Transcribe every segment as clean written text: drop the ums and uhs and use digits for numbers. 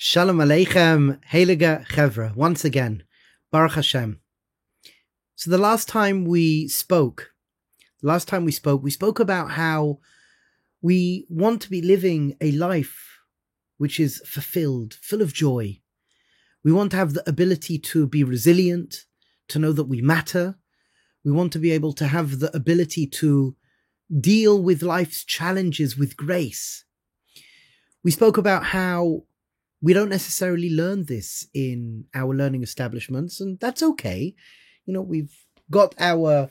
Shalom Aleichem, Heilige Chevra, once again, Baruch Hashem. So the last time we spoke about how we want to be living a life which is fulfilled, full of joy. We want to have the ability to be resilient, to know that we matter. We want to be able to have the ability to deal with life's challenges with grace. We spoke about how we don't necessarily learn this in our learning establishments, and that's okay. We've got our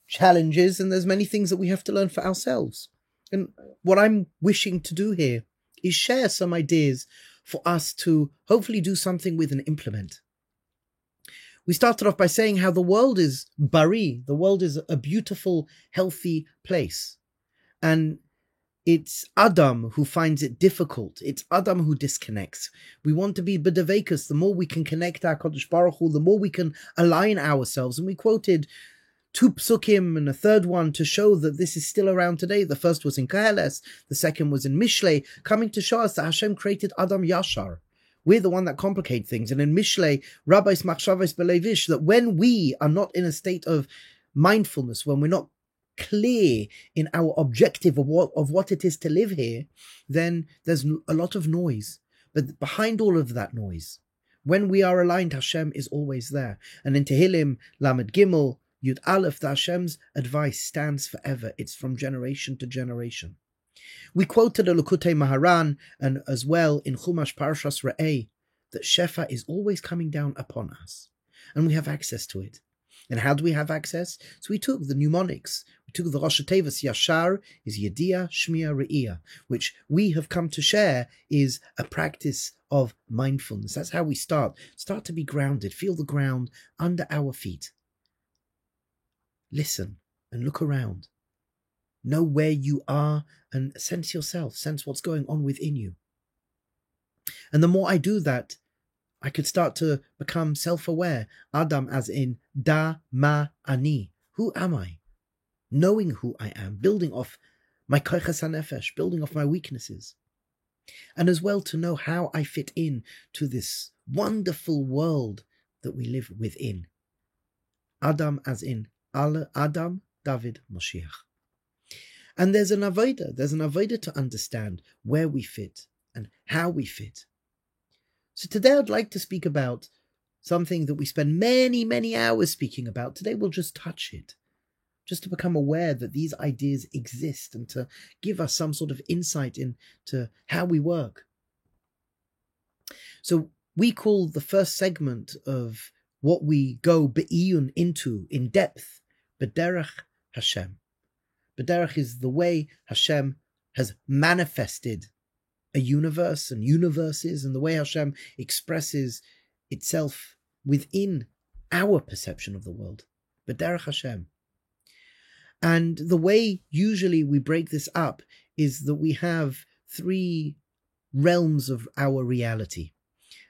challenges, and there's many things that we have to learn for ourselves. And what I'm wishing to do here is share some ideas for us to hopefully do something with and implement. We started off by saying how the world is bari, the world is a beautiful, healthy place. And it's Adam who finds it difficult. It's Adam who disconnects. We want to be b'devekus. The more we can connect our Kodesh Baruch Hu, the more we can align ourselves. And we quoted 2 psukim and a third one to show that this is still around today. The first was in Koheles, the second was in Mishlei, coming to show us that Hashem created Adam Yashar. We're the one that complicate things. And in Mishlei, Rabbis Machshavos Belevish, that when we are not in a state of mindfulness, when we're not clear in our objective of what it is to live here, then there's a lot of noise. But behind all of that noise, when we are aligned, Hashem is always there. And in Tehillim, Lamed Gimel, Yud Aleph, the Hashem's advice stands forever. It's from generation to generation. We quoted a Likutei Maharan, and as well in Chumash Parashas Re'eh, that Shefa is always coming down upon us, and we have access to it. And how do we have access? So we took the mnemonics. We took the Rosh Tevos Yashar is Yediah, Shmiya, Re'iyah, which we have come to share is a practice of mindfulness. That's how we start. Start to be grounded. Feel the ground under our feet. Listen and look around. Know where you are and sense yourself. Sense what's going on within you. And the more I do that, I could start to become self-aware. Adam as in da ma ani. Who am I? Knowing who I am, building off my koiches hanefesh, building off my weaknesses. And as well to know how I fit in to this wonderful world that we live within. Adam as in Adam, David, Moshiach. And there's an avodah to understand where we fit and how we fit. So today I'd like to speak about something that we spend many, many hours speaking about. Today we'll just touch it, just to become aware that these ideas exist and to give us some sort of insight into how we work. So we call the first segment of what we go be'iyun into in depth, B'derech Hashem. B'derech is the way Hashem has manifested a universe and universes, and the way Hashem expresses itself within our perception of the world. B'derech Hashem. And the way usually we break this up is that we have 3 realms of our reality.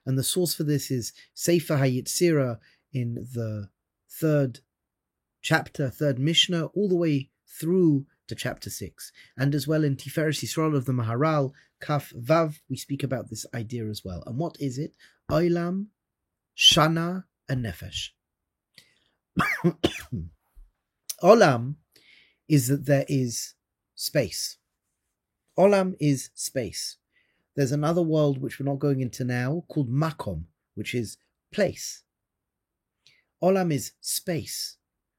And the source for this is Sefer HaYitzirah in the 3rd chapter, 3rd Mishnah, all the way through to chapter 6. And as well in Tiferes Yisrael of the Maharal, Kaf Vav, we speak about this idea as well. And what is it? Olam, Shana, and Nefesh. Olam is that there is space. Olam is space. There's another world which we're not going into now called Makom, which is place. Olam is space.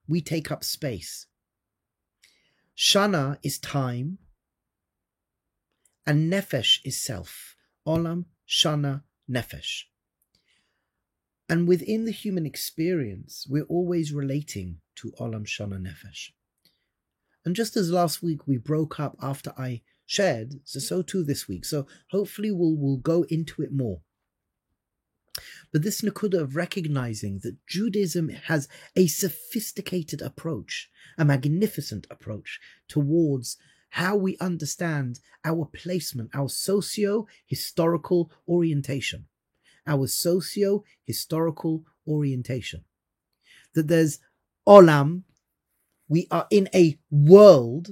We take up space. Shana is time, and Nefesh is self. Olam, Shana, Nefesh. And within the human experience, we're always relating to Olam, Shana, Nefesh. And just as last week we broke up after I shared, so too this week. So hopefully we'll go into it more. But this nakuda of recognizing that Judaism has a sophisticated approach, a magnificent approach towards how we understand our placement, our socio-historical orientation. Our socio-historical orientation. That there's Olam, we are in a world,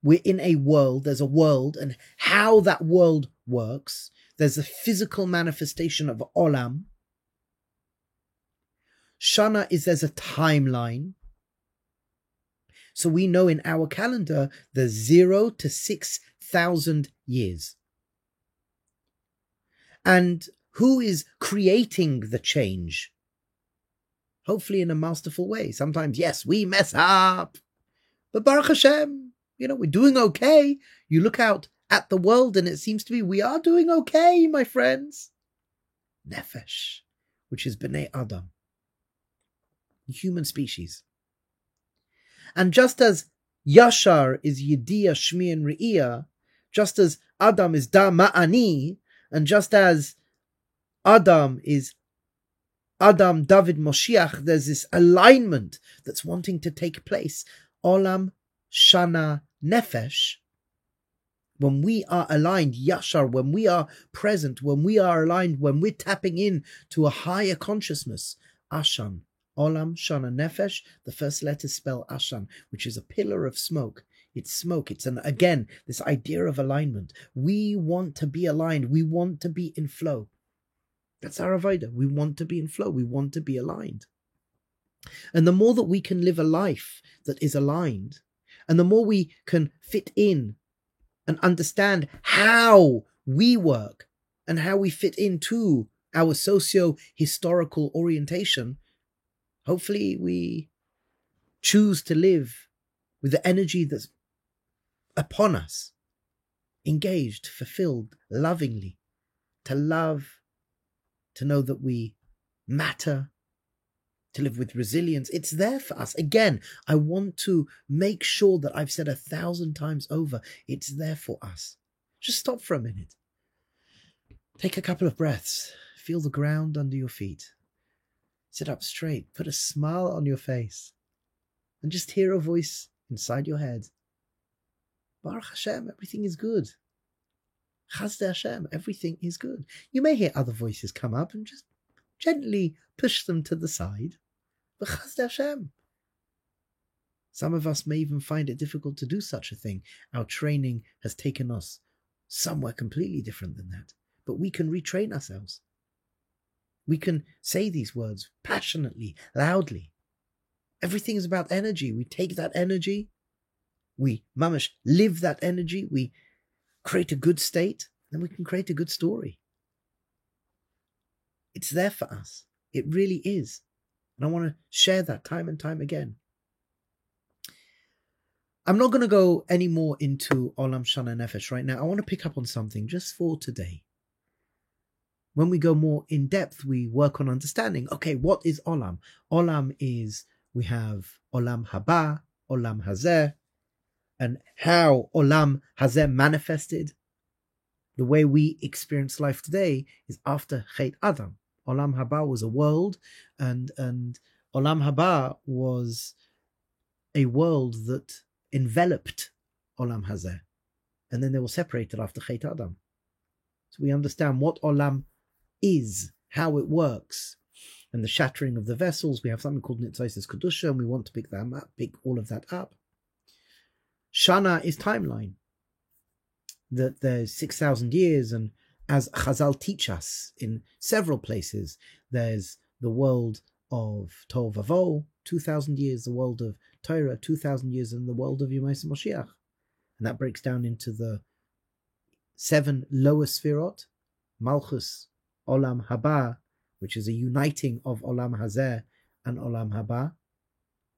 there's a world, and how that world works, There's a physical manifestation of Olam. Shana is there's a timeline. So we know in our calendar there's 0 to 6,000 years. And who is creating the change? Hopefully in a masterful way. Sometimes, yes, we mess up. But Baruch Hashem, we're doing okay. You look out at the world and it seems to be we are doing okay, my friends. Nefesh, which is Bnei Adam, human species. And just as Yashar is Yediyah, Shmi, and Re'iyah, just as Adam is Da Ma'ani, and just as Adam is Adam, David, Moshiach, there's this alignment that's wanting to take place. Olam, Shana, Nefesh. When we are aligned, Yashar, when we are present, when we are aligned, when we're tapping in to a higher consciousness, Ashan, Olam, Shana, Nefesh, the first letters spell Ashan, which is a pillar of smoke. It's smoke. It's again, this idea of alignment. We want to be aligned. We want to be in flow. That's our Avodah. We want to be in flow. We want to be aligned. And the more that we can live a life that is aligned, and the more we can fit in and understand how we work and how we fit into our socio-historical orientation, hopefully we choose to live with the energy that's upon us, engaged, fulfilled, lovingly, to love, to know that we matter, to live with resilience. It's there for us. Again, I want to make sure that I've said 1,000 times over, it's there for us. Just stop for a minute. Take a couple of breaths. Feel the ground under your feet. Sit up straight. Put a smile on your face. And just hear a voice inside your head. Baruch Hashem, everything is good. Chazdei Hashem, everything is good. You may hear other voices come up and just gently push them to the side. But Chazdei Hashem. Some of us may even find it difficult to do such a thing. Our training has taken us somewhere completely different than that. But we can retrain ourselves. We can say these words passionately, loudly. Everything is about energy. We take that energy, we mamash live that energy, we create a good state, then we can create a good story. It's there for us. It really is. And I want to share that time and time again. I'm not going to go any more into Olam Shana Nefesh right now. I want to pick up on something just for today. When we go more in depth, we work on understanding, okay, what is Olam? Olam is, we have Olam Haba, Olam Hazeh, and how Olam Hazeh manifested. The way we experience life today is after Chet Adam. Olam Haba was a world, and Olam Haba was a world that enveloped Olam Hazeh. And then they were separated after Chet Adam. So we understand what Olam is, how it works, and the shattering of the vessels. We have something called Nitzaisis Kedusha, and we want to pick all of that up. Shana is timeline, that there's 6,000 years, and as Chazal teach us in several places, there's the world of Tov Vavo, 2,000 years, the world of Torah, 2,000 years, and the world of Yemais Moshiach. And that breaks down into the 7 lower Sfirot, Malchus, Olam Haba, which is a uniting of Olam Hazeh and Olam Haba,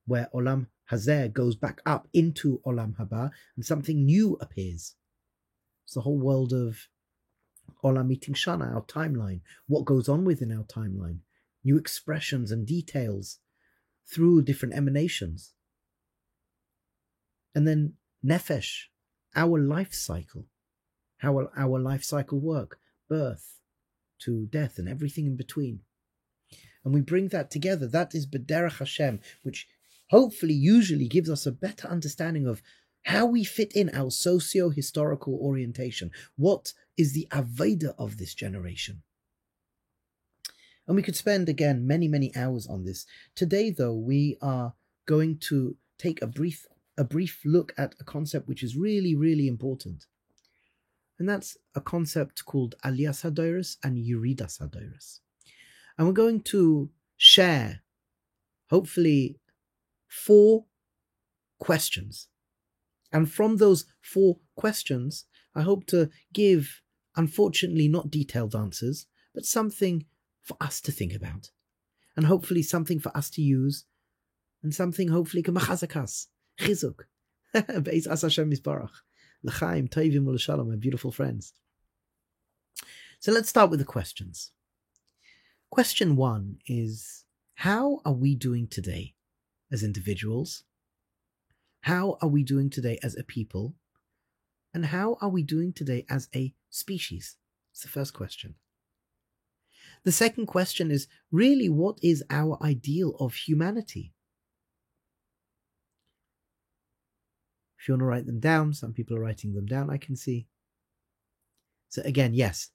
where Olam Hazeh goes back up into Olam Haba and something new appears. It's the whole world of Olam meeting Shana, our timeline, what goes on within our timeline, new expressions and details through different emanations. And then Nefesh, our life cycle, how our life cycle work, birth to death and everything in between. And we bring that together. That is B'derech Hashem, which hopefully usually gives us a better understanding of how we fit in our socio-historical orientation. What is the Avodah of this generation? And we could spend, again, many, many hours on this. Today, though, we are going to take a brief look at a concept which is really, really important. And that's a concept called Aliyas HaDoros and Yeridas HaDoros. And we're going to share, hopefully, 4 questions. And from those 4 questions, I hope to give, unfortunately, not detailed answers, but something for us to think about. And hopefully something for us to use, and something hopefully k'machazakas, chizuk, be'ez as Hashem Yisbarach, l'chaim, tovim u'l'shalom, my beautiful friends. So let's start with the questions. Question 1 is, how are we doing today as individuals? How are we doing today as a people? And how are we doing today as a species? It's the first question. The second question is, really, what is our ideal of humanity? If you want to write them down, some people are writing them down, I can see. So again, yes.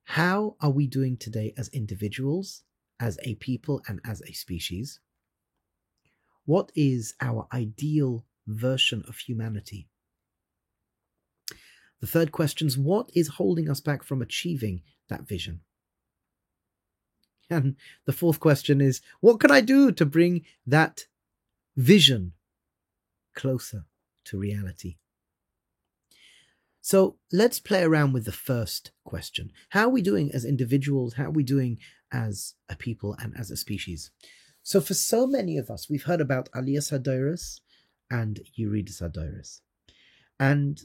How are we doing today as individuals, as a people, and as a species? What is our ideal version of humanity? The third question is, what is holding us back from achieving that vision? And the fourth question is, what can I do to bring that vision closer to reality? So let's play around with the first question. How are we doing as individuals? How are we doing as a people and as a species? So for so many of us, we've heard about Aliyas HaDoros and Yeridas HaDoros. And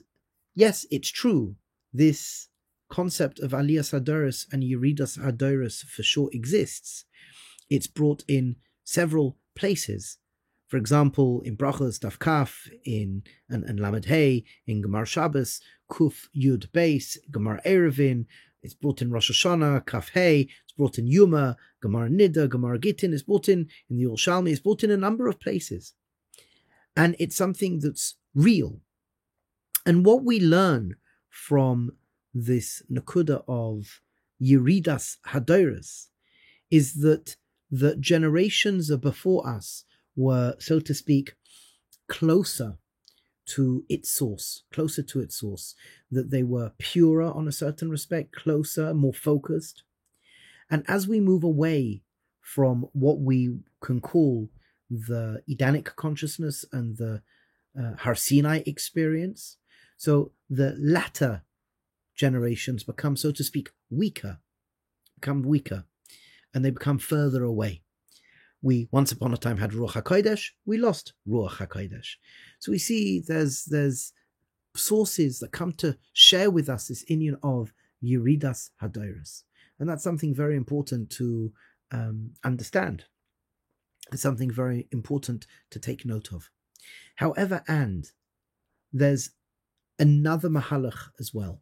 yes, it's true. This concept of Aliyas HaDoros and Yeridas HaDoros for sure exists. It's brought in several places. For example, in Brachos Daf Kaf, in Lamed Hey, in Gemar Shabbos, Kuf Yud Beis, Gemar Erevin. It's brought in Rosh Hashanah, Kaf Hey. It's brought in Yuma, Gemar Nida, Gemar Gittin. It's brought in the Yerushalmi. It's brought in a number of places. And it's something that's real. And what we learn from this Nakuda of Yeridas HaDoros is that the generations before us were, so to speak, closer to its source, that they were purer on a certain respect, closer, more focused. And as we move away from what we can call the Edenic consciousness and the Har Sinai experience, so the latter generations become, so to speak, weaker, and they become further away. We once upon a time had Ruach HaKodesh, we lost Ruach HaKodesh. So we see there's sources that come to share with us this union of Yeridas HaDoros. And that's something very important to understand. It's something very important to take note of. However, and there's another mahalach as well.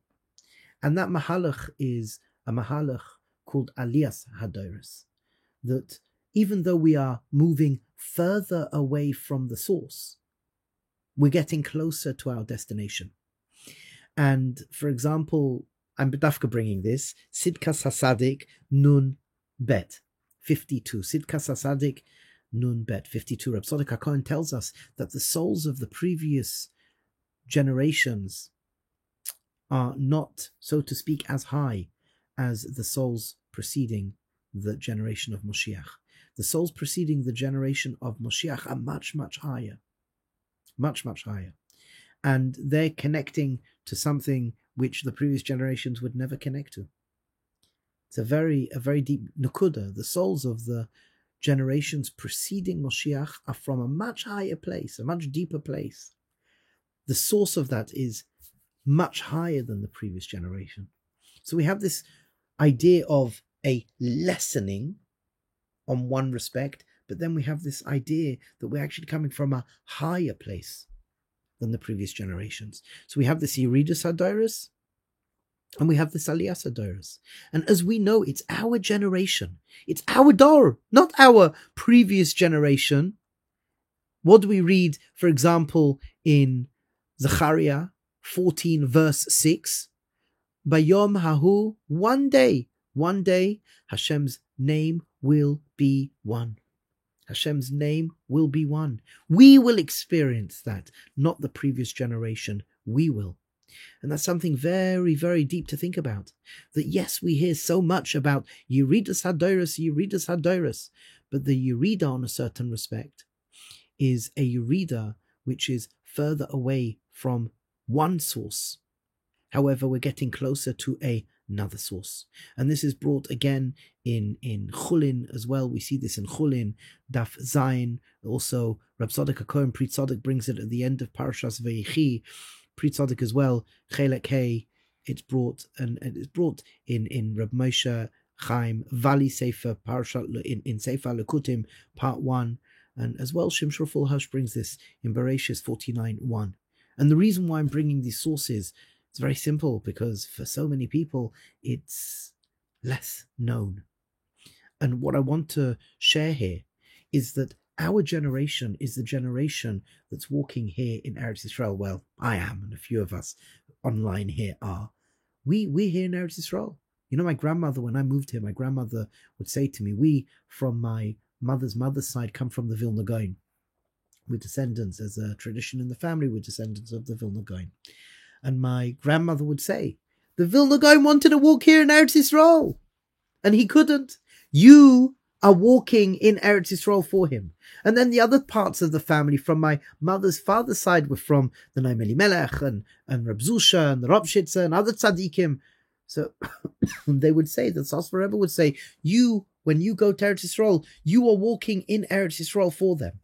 And that mahalach is a mahalach called Aliyas HaDoros. That even though we are moving further away from the source, we're getting closer to our destination. And for example, I'm B'dafka bringing this, Sidkas HaSadik Nun Bet 52. Sidkas HaSadik Nun Bet 52. Reb Tzadok HaKohen tells us that the souls of the previous generations are not, so to speak, as high as the souls preceding the generation of Moshiach. The souls preceding the generation of Moshiach are much, much higher. Much, much higher. And they're connecting to something which the previous generations would never connect to. It's a very deep nukuda. The souls of the generations preceding Moshiach are from a much higher place, a much deeper place. The source of that is much higher than the previous generation. So we have this idea of a lessening on one respect, but then we have this idea that we're actually coming from a higher place than the previous generations. So we have this Yeridas HaDoros, and we have this Aliyas HaDoros. And as we know, it's our generation. It's our Dor, not our previous generation. What do we read, for example, in Zechariah 14 verse 6? Bayom Hahu, one day, Hashem's name will be one. Hashem's name will be one. We will experience that, not the previous generation. We will. And that's something very, very deep to think about. That yes, we hear so much about Yeridas Hadoros, but the Yerida, on a certain respect, is a Yerida which is further away from one source. However, we're getting closer to another source. And this is brought again in Chulin as well. We see this in Chulin, Daf Zayin. Also, Rab Tzadok HaKohen Pri Tzadok brings it at the end of Parashas Vayechi. Pri Tzadok as well, Chelek Hey. It's brought in Rab Moshe Chaim Vali Sefer Parashat in Sefer Lekutim Part 1, and as well Shimshon Fulhush brings this in Bereshis 49:1. And the reason why I'm bringing these sources, it's very simple, because for so many people it's less known. And what I want to share here is that our generation is the generation that's walking here in Eretz Yisrael. Well, I am, and a few of us online here are. We're here in Eretz Yisrael. You know, my grandmother, when I moved here, my grandmother would say to me, we, from my mother's side, come from the Vilna Gaon. We're descendants, as a tradition in the family, we're descendants of the Vilna Gaon. And my grandmother would say, the Vilna Gaon wanted to walk here in Eretz Yisrael, and he couldn't. You are walking in Eretz Yisrael for him. And then the other parts of the family from my mother's father's side were from the Naim Elimelech and Reb Zusha and the Ropshitzer and other tzaddikim. So they would say, the Sosra Rebbe would say, you, when you go to Eretz Yisrael, you are walking in Eretz Yisrael for them.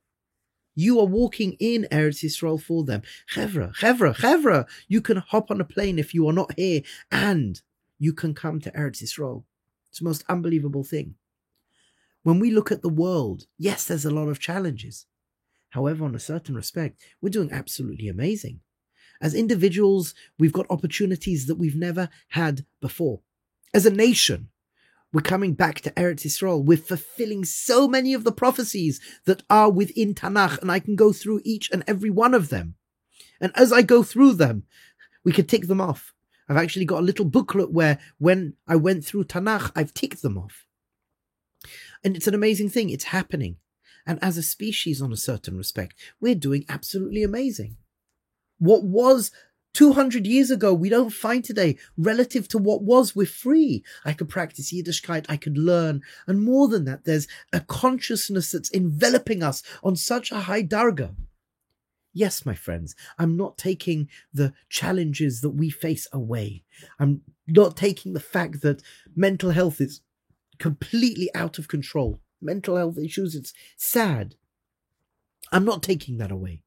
You are walking in Eretz Yisrael for them. Chevra, you can hop on a plane if you are not here, and you can come to Eretz Yisrael. It's the most unbelievable thing. When we look at the world, yes, there's a lot of challenges. However, on a certain respect, we're doing absolutely amazing. As individuals, we've got opportunities that we've never had before. As a nation, we're coming back to Eretz Yisrael. We're fulfilling so many of the prophecies that are within Tanakh, and I can go through each and every one of them. And as I go through them, we could tick them off. I've actually got a little booklet where when I went through Tanakh, I've ticked them off. And it's an amazing thing. It's happening. And as a species, on a certain respect, we're doing absolutely amazing. What was 200 years ago, we don't find today. Relative to what was, we're free. I could practice Yiddishkeit, I could learn. And more than that, there's a consciousness that's enveloping us on such a high darga. Yes, my friends, I'm not taking the challenges that we face away. I'm not taking the fact that mental health is completely out of control. Mental health issues, it's sad. I'm not taking that away.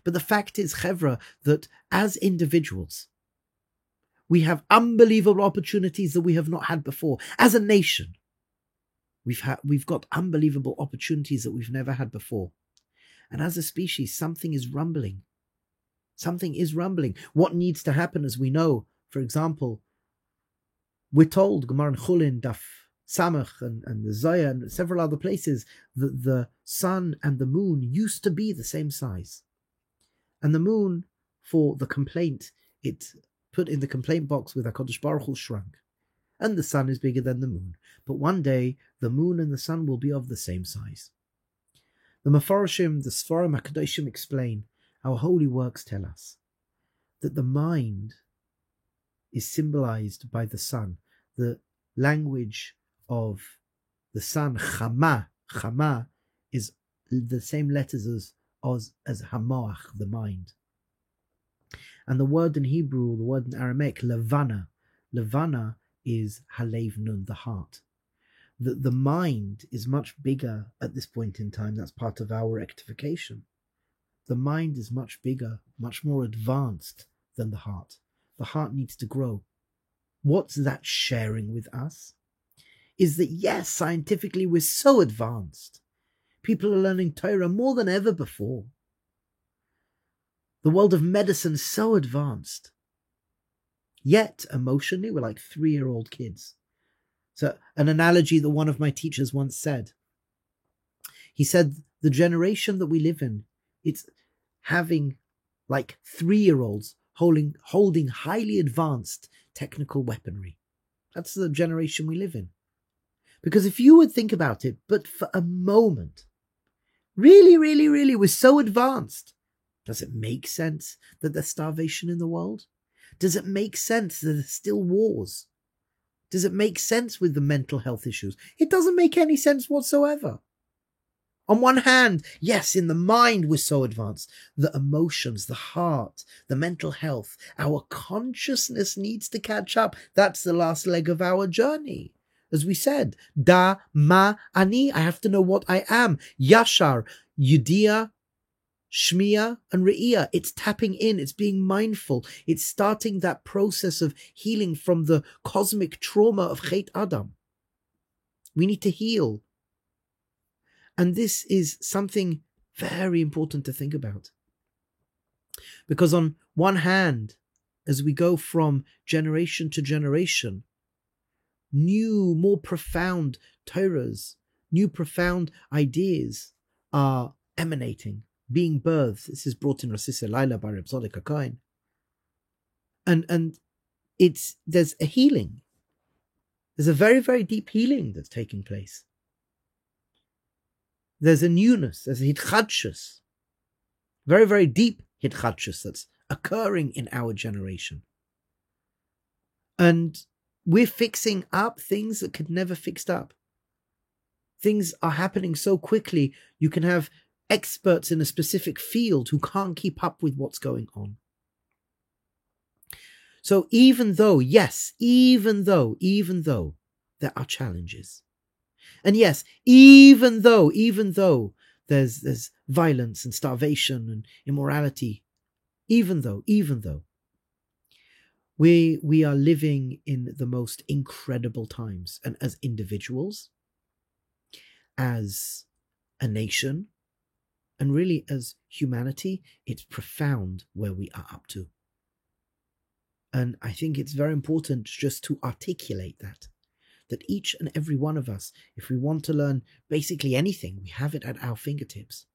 But the fact is, Chevra, that as individuals, we have unbelievable opportunities that we have not had before. As a nation, we've got unbelievable opportunities that we've never had before. And as a species, something is rumbling. Something is rumbling. What needs to happen, as we know, for example, we're told, Gemara in Chulin, Daf Samach and the Zaya and several other places, that the sun and the moon used to be the same size. And the moon, for the complaint, it put in the complaint box with HaKadosh Baruch Hu shrunk. And the sun is bigger than the moon. But one day, the moon and the sun will be of the same size. The Mefarshim, the Sfarim HaKadoshim explain, our holy works tell us that the mind is symbolized by the sun. The language of the sun, Chama is the same letters as Hamoach, the mind. And the word in Hebrew, the word in Aramaic, Levana is Halev Nun, the heart. The mind is much bigger at this point in time. That's part of our rectification. The mind is much bigger, much more advanced than the heart. The heart needs to grow. What's that sharing with us? Is that, yes, scientifically we're so advanced. People are learning Torah more than ever before. The world of medicine is so advanced. Yet, emotionally, we're like 3-year-old kids. So, an analogy that one of my teachers once said. He said, the generation that we live in, it's having like 3-year-olds holding highly advanced technical weaponry. That's the generation we live in. Because if you would think about it, but for a moment, really, we're so advanced. Does it make sense that there's starvation in the world? Does it make sense that there's still wars? Does it make sense with the mental health issues? It doesn't make any sense whatsoever. On one hand, yes, in the mind we're so advanced. The emotions, the heart, the mental health, our consciousness needs to catch up. That's the last leg of our journey. As we said, da, ma, ani, I have to know what I am. Yashar, yudia, shmiya, and re'iyah. It's tapping in, it's being mindful. It's starting that process of healing from the cosmic trauma of Chet Adam. We need to heal. And this is something very important to think about. Because on one hand, as we go from generation to generation, new, more profound Torahs, new profound ideas are emanating, being birthed. This is brought in Rasisa Laila by Reb Tzadok HaKohen. And there's a healing. There's a very, very deep healing that's taking place. There's a newness, there's a hitchadshus, very, very deep hitchadshus that's occurring in our generation. And we're fixing up things that could never fixed up. Things are happening so quickly, you can have experts in a specific field who can't keep up with what's going on. So even though there are challenges, and yes, even though there's violence and starvation and immorality, even though we are living in the most incredible times, and as individuals, as a nation, and really as humanity, it's profound where we are up to. And I think it's very important just to articulate that each and every one of us, if we want to learn basically anything, we have it at our fingertips.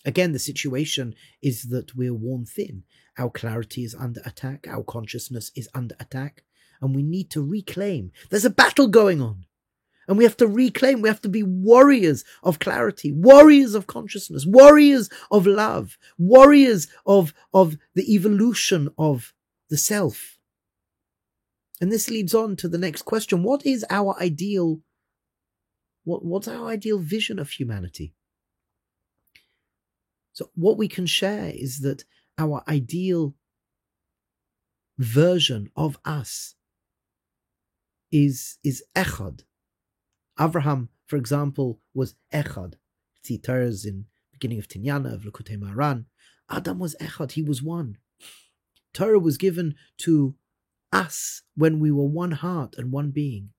Again, the situation is that we're worn thin. Our clarity is under attack. Our consciousness is under attack. And we need to reclaim. There's a battle going on. And we have to reclaim. We have to be warriors of clarity, warriors of consciousness, warriors of love, warriors of the evolution of the self. And this leads on to the next question. What is our ideal? What's our ideal vision of humanity? So what we can share is that our ideal version of us is echad. Avraham, for example, was echad. See Torahs in the beginning of Tinyana, of Likutei Moharan. Adam was echad, he was one. Torah was given to us when we were one heart and one being.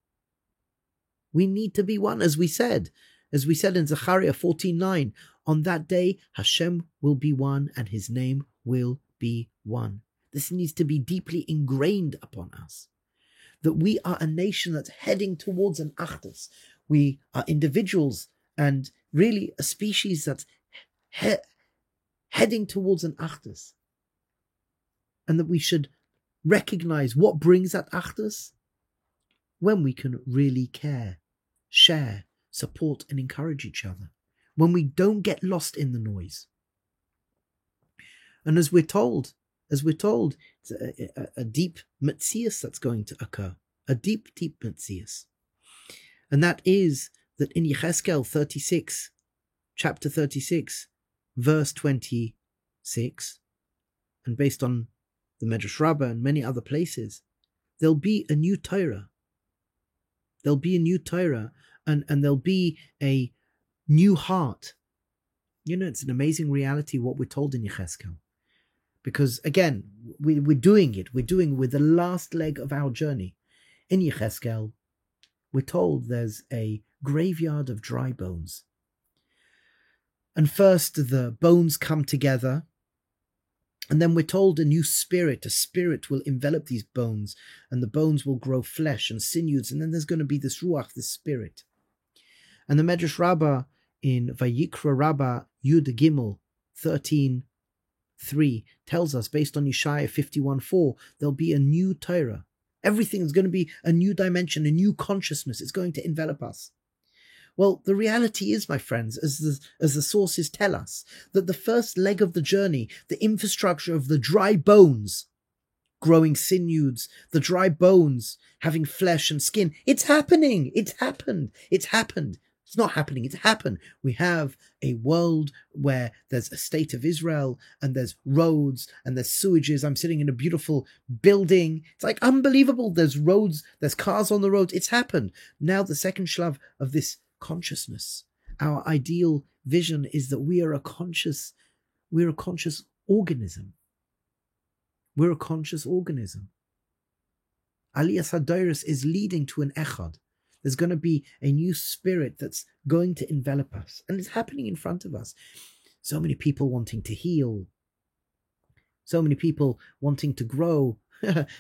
We need to be one, as we said in Zechariah 14:9. On that day, Hashem will be one and his name will be one. This needs to be deeply ingrained upon us. That we are a nation that's heading towards an achdus. We are individuals and really a species that's heading towards an achdus. And that we should recognize what brings that achdus when we can really care, share, support and encourage each other. When we don't get lost in the noise. And as we're told, it's a deep metzias that's going to occur. A deep, deep metzias. And that is that in Yecheskel 36, chapter 36, verse 26, and based on the Medrash Rabbah and many other places, there'll be a new Torah. There'll be a new Torah and there'll be a new heart. You know, it's an amazing reality what we're told in Yecheskel. Because again, we're doing with the last leg of our journey. In Yecheskel, we're told there's a graveyard of dry bones. And first the bones come together, and then we're told a spirit will envelop these bones, and the bones will grow flesh and sinews, and then there's going to be this ruach, this spirit. And the Medrash Rabbah in Vayikra Rabbah Yud Gimel 13:3 tells us, based on Yeshaya 51:4, there'll be a new Torah. Everything is going to be a new dimension, a new consciousness. It's going to envelop us. Well, the reality is, my friends, as the sources tell us, that the first leg of the journey, the infrastructure of the dry bones, growing sinews, the dry bones having flesh and skin. It's happening. It's happened. It's happened. It's not happening. It's happened. We have a world where there's a state of Israel and there's roads and there's sewages. I'm sitting in a beautiful building. It's like unbelievable. There's roads, there's cars on the roads. It's happened. Now the second shlav of this consciousness, our ideal vision is that we're a conscious organism. We're a conscious organism. Aliyas Hadoros is leading to an echad. There's going to be a new spirit that's going to envelop us. And it's happening in front of us. So many people wanting to heal. So many people wanting to grow.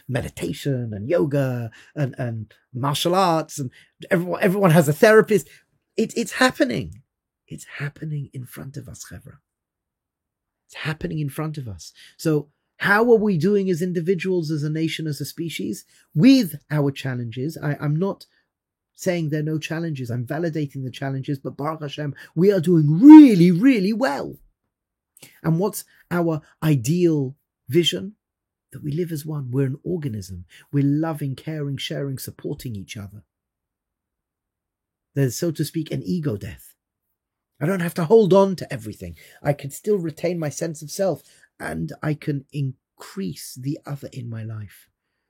Meditation and yoga and martial arts. And everyone has a therapist. It's happening. It's happening in front of us, Chevra. It's happening in front of us. So how are we doing as individuals, as a nation, as a species? With our challenges. I'm not saying there are no challenges. I'm validating the challenges, but Baruch Hashem, we are doing really, really well. And what's our ideal vision? That we live as one. We're an organism. We're loving, caring, sharing, supporting each other. There's, so to speak, an ego death. I don't have to hold on to everything. I can still retain my sense of self, and I can increase the other in my life.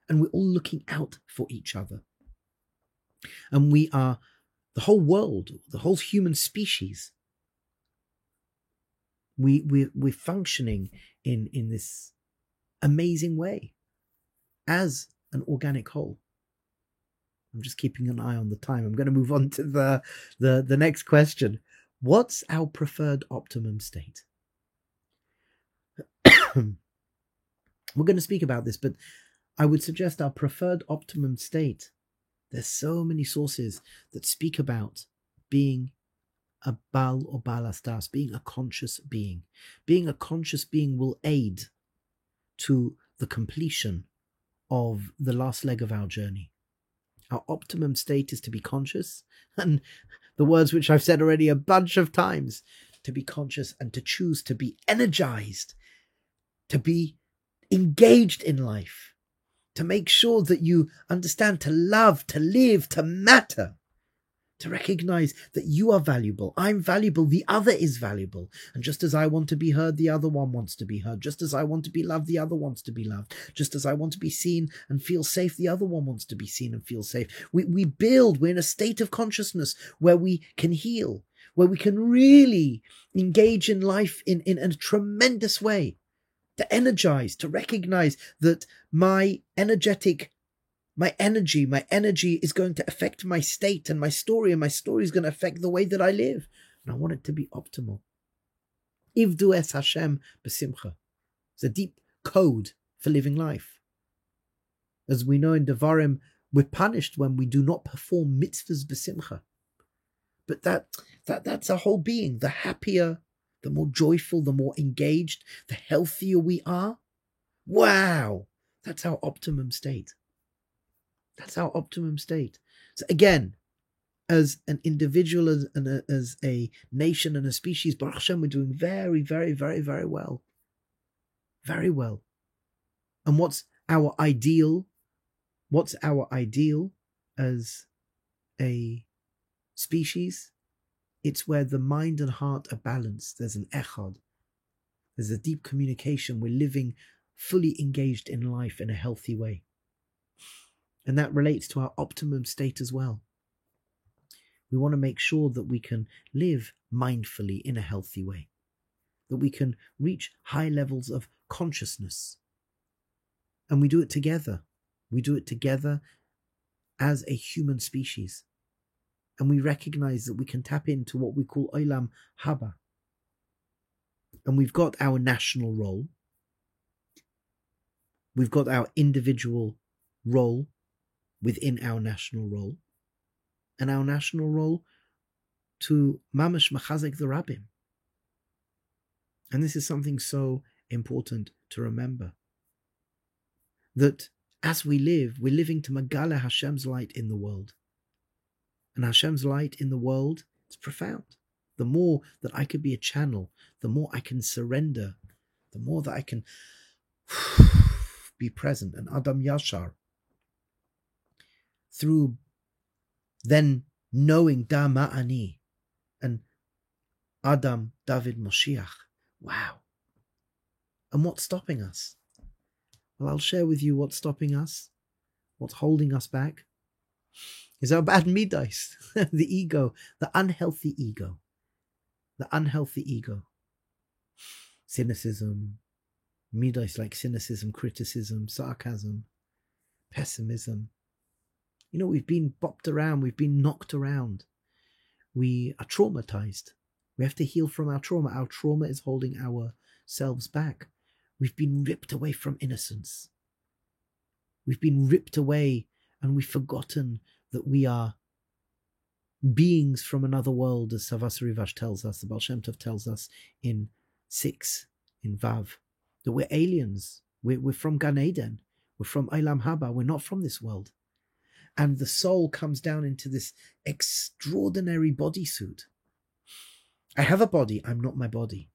And we're all looking out for each other. And we are, the whole world, the whole human species, we're functioning in this amazing way as an organic whole. I'm just keeping an eye on the time. I'm going to move on to the next question. What's our preferred optimum state? We're going to speak about this, but I would suggest our preferred optimum state. There's so many sources that speak about being a Baal or Balastas, being a conscious being. Being a conscious being will aid to the completion of the last leg of our journey. Our optimum state is to be conscious, and the words which I've said already a bunch of times, to be conscious and to choose to be energized, to be engaged in life, to make sure that you understand to love, to live, to matter, to recognize that you are valuable. I'm valuable. The other is valuable. And just as I want to be heard, the other one wants to be heard. Just as I want to be loved, the other wants to be loved. Just as I want to be seen and feel safe, the other one wants to be seen and feel safe. We're in a state of consciousness where we can heal, where we can really engage in life in a tremendous way. To energize, to recognize that my energy is going to affect my state and my story is going to affect the way that I live. And I want it to be optimal. Ivdu es Hashem b'simcha. It's a deep code for living life. As we know in Devarim, we're punished when we do not perform mitzvahs b'simcha. But that's our whole being. The happier, the more joyful, the more engaged, the healthier we are. Wow! That's our optimum state. That's our optimum state. So again, as an individual, as a nation and a species, Baruch Hashem, we're doing very, very, very, very well. Very well. And what's our ideal? What's our ideal as a species? It's where the mind and heart are balanced. There's an echad. There's a deep communication. We're living fully engaged in life in a healthy way. And that relates to our optimum state as well. We want to make sure that we can live mindfully in a healthy way, that we can reach high levels of consciousness. And we do it together. We do it together as a human species. And we recognize that we can tap into what we call Olam Haba. And we've got our national role. We've got our individual role within our national role. And our national role to mamash machazek the rabbim. And this is something so important to remember. That as we live, we're living to Megala Hashem's light in the world. And Hashem's light in the world is profound. The more that I could be a channel, the more I can surrender, the more that I can be present, and Adam Yashar, through then knowing Da Ma'ani and Adam David Moshiach. Wow. And what's stopping us? Well, I'll share with you what's stopping us, what's holding us back, is our bad midas, the ego, the unhealthy ego. The unhealthy ego. Cynicism, midas like cynicism, criticism, sarcasm, pessimism. You know, we've been bopped around, we've been knocked around. We are traumatized. We have to heal from our trauma. Our trauma is holding ourselves back. We've been ripped away from innocence. We've been ripped away and we've forgotten that we are beings from another world, as Savas Rivash tells us, the Baal Shem Tov tells us in 6, in Vav, that we're aliens. We're from Gan Eden. We're from Olam Haba. We're not from this world. And the soul comes down into this extraordinary bodysuit. I have a body. I'm not my body.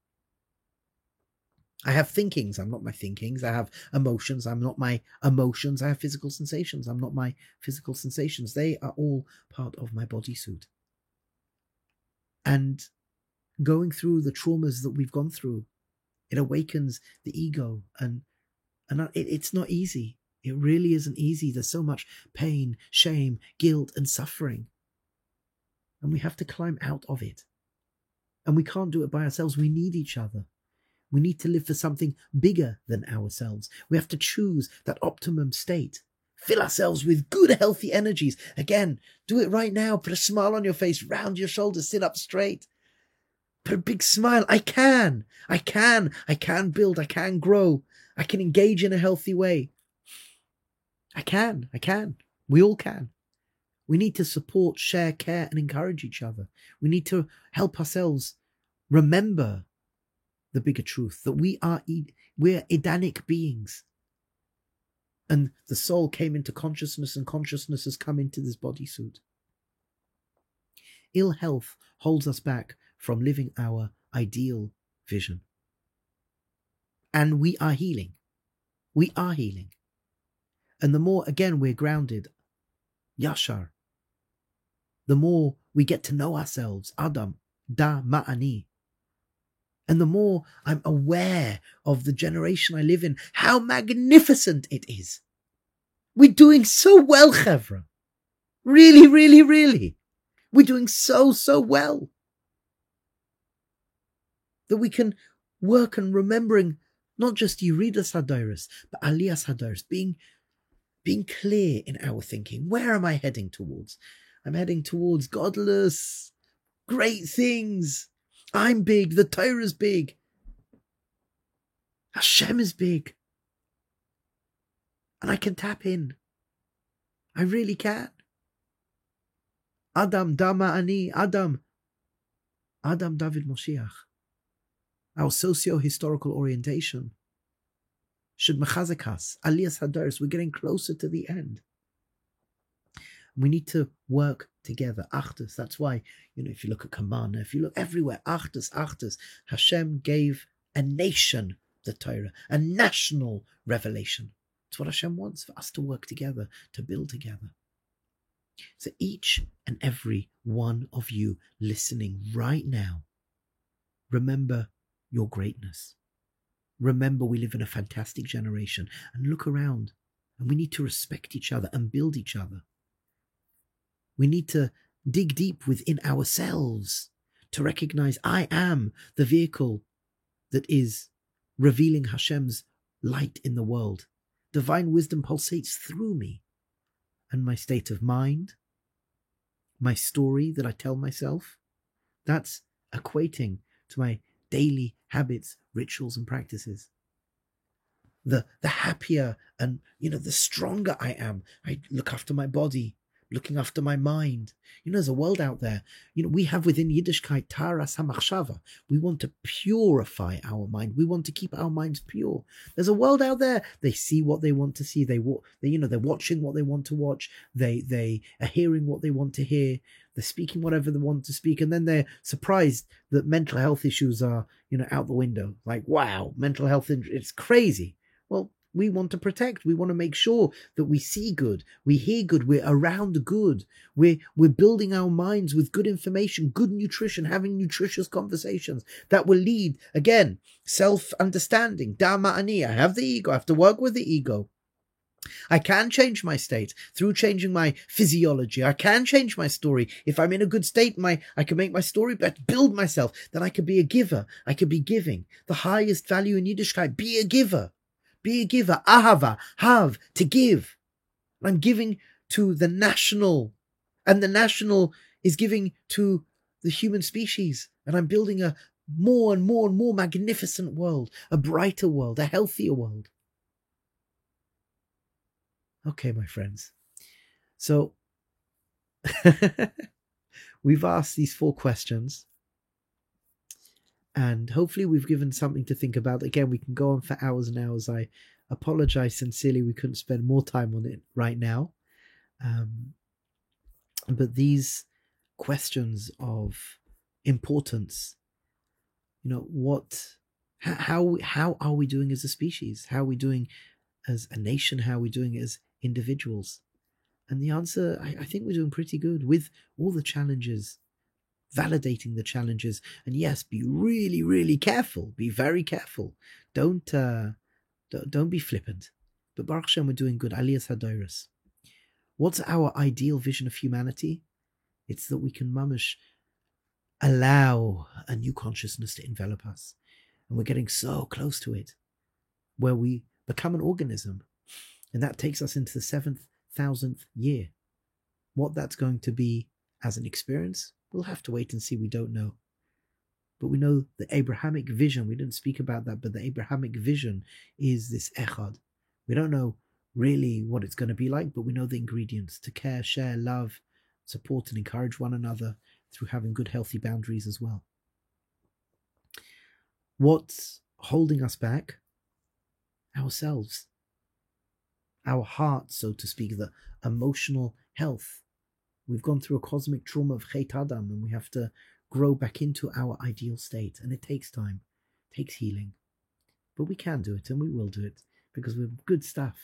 I have thinkings. I'm not my thinkings. I have emotions. I'm not my emotions. I have physical sensations. I'm not my physical sensations. They are all part of my bodysuit. And going through the traumas that we've gone through, it awakens the ego. And it's not easy. It really isn't easy. There's so much pain, shame, guilt, and suffering. And we have to climb out of it. And we can't do it by ourselves. We need each other. We need to live for something bigger than ourselves. We have to choose that optimum state. Fill ourselves with good, healthy energies. Again, do it right now. Put a smile on your face, round your shoulders, sit up straight. Put a big smile. I can build, I can grow. I can engage in a healthy way. I can. We all can. We need to support, share, care, and encourage each other. We need to help ourselves remember the bigger truth, that we're Edanic beings. And the soul came into consciousness, and consciousness has come into this bodysuit. Ill health holds us back from living our ideal vision. And we are healing. We are healing. And the more, again, we're grounded, Yashar, the more we get to know ourselves, Adam, Da Ma'ani. And the more I'm aware of the generation I live in, how magnificent it is. We're doing so well, Chevra. Really, really, really. We're doing so well. That we can work on remembering not just Yeridas Hadairos, but Aliyas Hadairos, being clear in our thinking. Where am I heading towards? I'm heading towards godless, great things. I'm big. The Torah is big. Hashem is big. And I can tap in. I really can. Adam Dama Ani. Adam David Moshiach. Our socio-historical orientation should mechazek us. Aliyas Hadairos. We're getting closer to the end. We need to work together. Achdus. That's why, if you look at Kamana, if you look everywhere, Achdus. Hashem gave a nation the Torah, a national revelation. It's what Hashem wants, for us to work together, to build together. So each and every one of you listening right now, remember your greatness. Remember we live in a fantastic generation, and look around, and we need to respect each other and build each other. We need to dig deep within ourselves to recognize I am the vehicle that is revealing Hashem's light in the world. Divine wisdom pulsates through me, and my state of mind, my story that I tell myself, that's equating to my daily habits, rituals, and practices. The happier and, the stronger I am. I look after my body, looking after my mind. There's a world out there. We have within Yiddishkeit Taras HaMachshava. We want to purify our mind. We want to keep our minds pure. There's a world out there. They see what they want to see. They're watching what they want to watch. They are hearing what they want to hear. They're speaking whatever they want to speak. And then they're surprised that mental health issues are, out the window. Like, wow, mental health, it's crazy. Well, we want to protect. We want to make sure that we see good, we hear good, we're around good, we're building our minds with good information, good nutrition, having nutritious conversations that will lead, again, self-understanding. Dharma ani. I have the ego, I have to work with the ego. I can change my state through changing my physiology. I can change my story. If I'm in a good state, I can make my story better, build myself. Then I could be a giver. I could be giving. The highest value in Yiddishkeit, be a giver. Be a giver. Ahava, have, to give. I'm giving to the national, and the national is giving to the human species. And I'm building a more and more and more magnificent world, a brighter world, a healthier world. Okay, my friends. So we've asked these 4 questions, and hopefully we've given something to think about. Again, we can go on for hours and hours. I apologize sincerely we couldn't spend more time on it right now. But these questions of importance, how are we doing as a species? How are we doing as a nation? How are we doing as individuals? And the answer, I think we're doing pretty good with all the challenges, validating the challenges. And yes, be really, really careful. Be very careful. Don't be flippant. But Baruch Hashem, we're doing good. Aliyas Hadoros. What's our ideal vision of humanity? It's that we can mamash allow a new consciousness to envelop us. And we're getting so close to it, where we become an organism. And that takes us into the 7,000th year. What that's going to be as an experience, we'll have to wait and see. We don't know. But we know the Abrahamic vision, we didn't speak about that, but the Abrahamic vision is this echad. We don't know really what it's going to be like, but we know the ingredients: to care, share, love, support, and encourage one another through having good, healthy boundaries as well. What's holding us back? Ourselves. Our heart, so to speak, the emotional health. We've gone through a cosmic trauma of Chet Adam, and we have to grow back into our ideal state. And it takes time, it takes healing. But we can do it, and we will do it, because we're good stuff.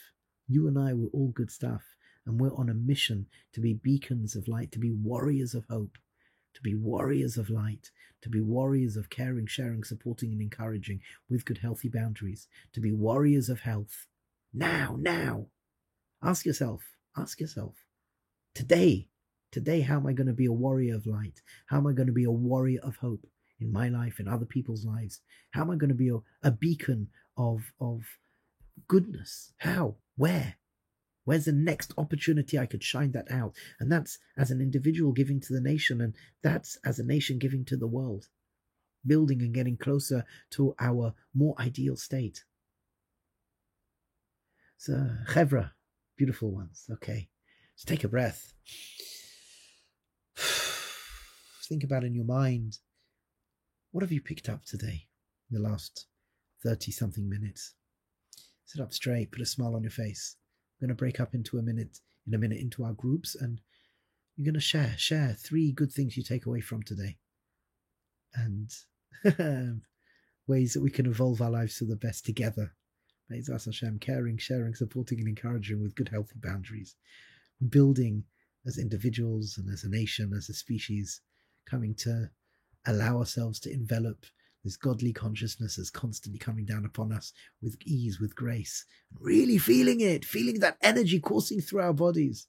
You and I, we're all good stuff. And we're on a mission to be beacons of light, to be warriors of hope, to be warriors of light, to be warriors of caring, sharing, supporting, and encouraging with good, healthy boundaries, to be warriors of health. Now. Ask yourself, today, how am I going to be a warrior of light? How am I going to be a warrior of hope in my life, in other people's lives? How am I going to be a beacon of goodness? How? Where? Where's the next opportunity I could shine that out? And that's as an individual giving to the nation, and that's as a nation giving to the world, building and getting closer to our more ideal state. So, Chevra, beautiful ones. Okay, let's take a breath. Think about in your mind, what have you picked up today in the last 30-something minutes? Sit up straight, put a smile on your face. We're going to break up in a minute into our groups, and you're going to share 3 good things you take away from today, and ways that we can evolve our lives to the best together. Be'ezras Hashem, caring, sharing, supporting, and encouraging with good, healthy boundaries, building as individuals and as a nation, as a species, coming to allow ourselves to envelop this godly consciousness that's constantly coming down upon us with ease, with grace, really feeling it, feeling that energy coursing through our bodies,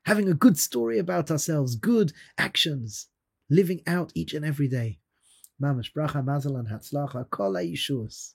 having a good story about ourselves, good actions, living out each and every day. Mamash bracha, mazal, and hatzlacha, kol ha'yeshuos.